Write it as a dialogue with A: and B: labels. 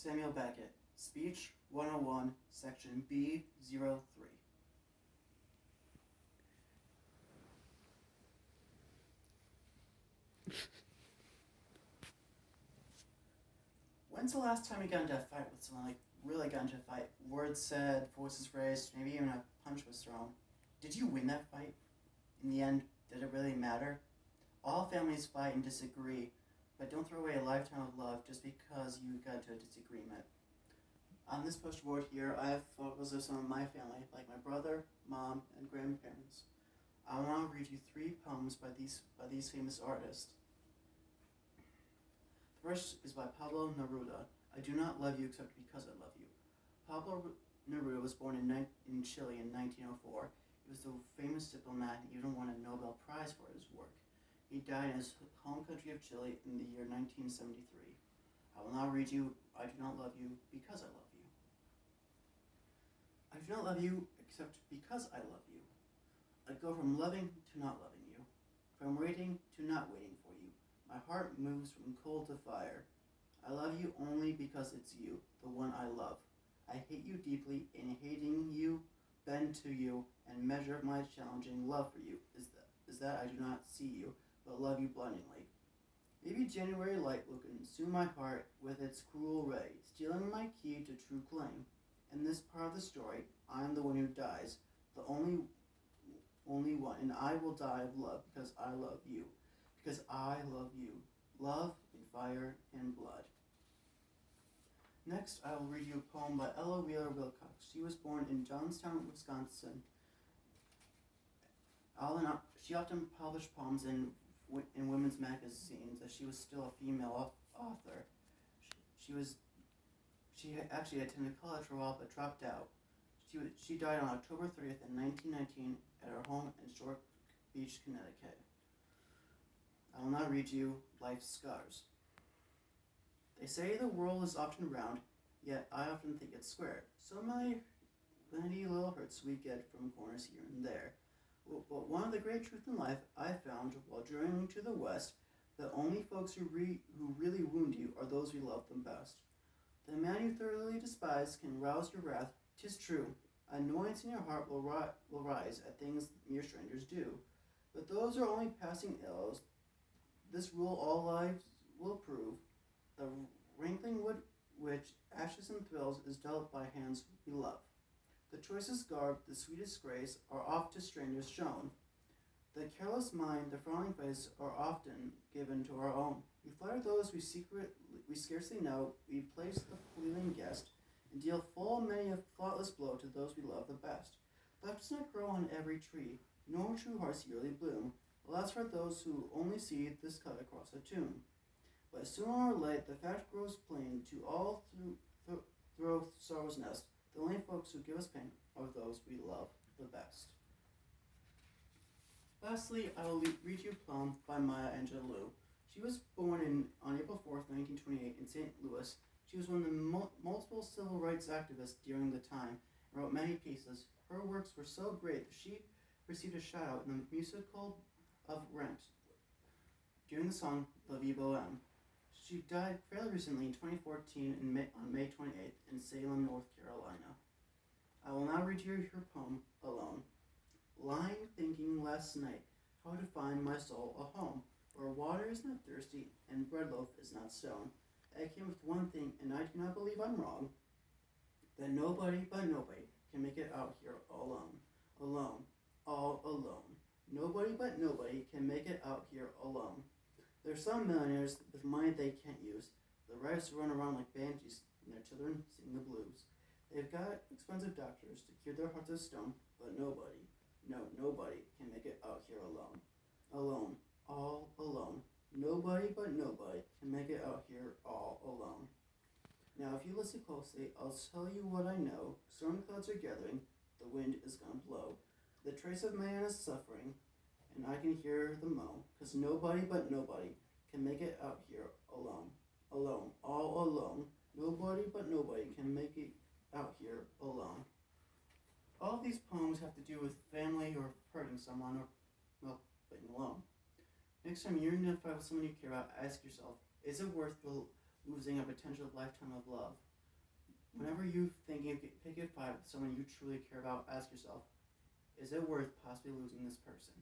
A: Samuel Beckett, Speech 101, Section B03. When's the last time you got into a fight with someone, like really got into a fight? Words said, voices raised, maybe even a punch was thrown. Did you win that fight? In the end, did it really matter? All families fight and disagree, but don't throw away a lifetime of love just because you got into a disagreement. On this poster board here, I have photos of some of my family, like my brother, mom, and grandparents. I will now read you 3 poems by these famous artists. The first is by Pablo Neruda. I do not love you except because I love you. Pablo Neruda was born in Chile in 1904. He was the famous diplomat and even won a Nobel Prize for his work. He died in his home country of Chile in the year 1973. I will now read you I do not love you because I love you. I do not love you except because I love you. I go from loving to not loving you, from waiting to not waiting for you. My heart moves from cold to fire. I love you only because it's you, the one I love. I hate you deeply, and hating you, bend to you, and measure my challenging love for you is that I do not see you, but love you blindingly. Maybe January light will consume my heart with its cruel ray, stealing my key to true claim. In this part of the story, I am the one who dies, the only one, and I will die of love because I love you. Because I love you. Love and fire and blood. Next, I will read you a poem by Ella Wheeler Wilcox. She was born in Johnstown, Wisconsin. She often published poems in women's magazines as she was still a female author. She actually attended college for a while but dropped out. She died on October 30th in 1919 at her home in Short Beach, Connecticut. I will now read you Life's Scars. They say the world is often round, yet I often think it's square. So many little hurts we get from corners here and there. But one of the great truths in life I found while journeying to the West, that only folks who really wound you are those who love them best. The man you thoroughly despise can rouse your wrath. 'Tis true. Annoyance in your heart will rise at things mere strangers do. But those are only passing ills. This rule all lives will prove. The rankling wood which ashes and thrills is dealt by hands we love. The choicest garb, the sweetest grace, are oft to strangers shown. The careless mind, the frowning face, are often given to our own. We flatter those we scarcely know. We place the fleeting guest, and deal full many a thoughtless blow to those we love the best. Love does not grow on every tree, nor true hearts yearly bloom. Alas for those who only see this cut across a tomb. But sooner or late the fact grows plain to all through sorrow's nest. The only folks who give us pain are those we love the best. Lastly, I will read you a poem by Maya Angelou. She was born on April 4th, 1928 in St. Louis. She was one of the multiple civil rights activists during the time and wrote many pieces. Her works were so great that she received a shout-out in the musical of Rent during the song La Vie Boheme. She died fairly recently in 2014 on May 28th in Salem, North Carolina. I will now read you her poem, Alone. Lying thinking last night how to find my soul a home, where water is not thirsty and bread loaf is not stone. I came with one thing, and I do not believe I'm wrong, that nobody but nobody can make it out here alone. Alone. All alone. Nobody but nobody can make it out here alone. There's some millionaires with money they can't use. The rest run around like banshees, and their children sing the blues. They've got expensive doctors to cure their hearts of stone, but nobody, no, nobody can make it out here alone. Alone. All alone. Nobody but nobody can make it out here all alone. Now, if you listen closely, I'll tell you what I know. Storm clouds are gathering. The wind is gonna blow. The trace of man is suffering, and I can hear the moan, 'cause nobody but nobody can make it out here alone. Alone. All alone. Nobody but nobody can make it out here alone. All these poems have to do with family or hurting someone or, well, being alone. Next time you're identified with someone you care about, ask yourself, is it worth losing a potential lifetime of love? Whenever you think you pick a fight with someone you truly care about, ask yourself, is it worth possibly losing this person?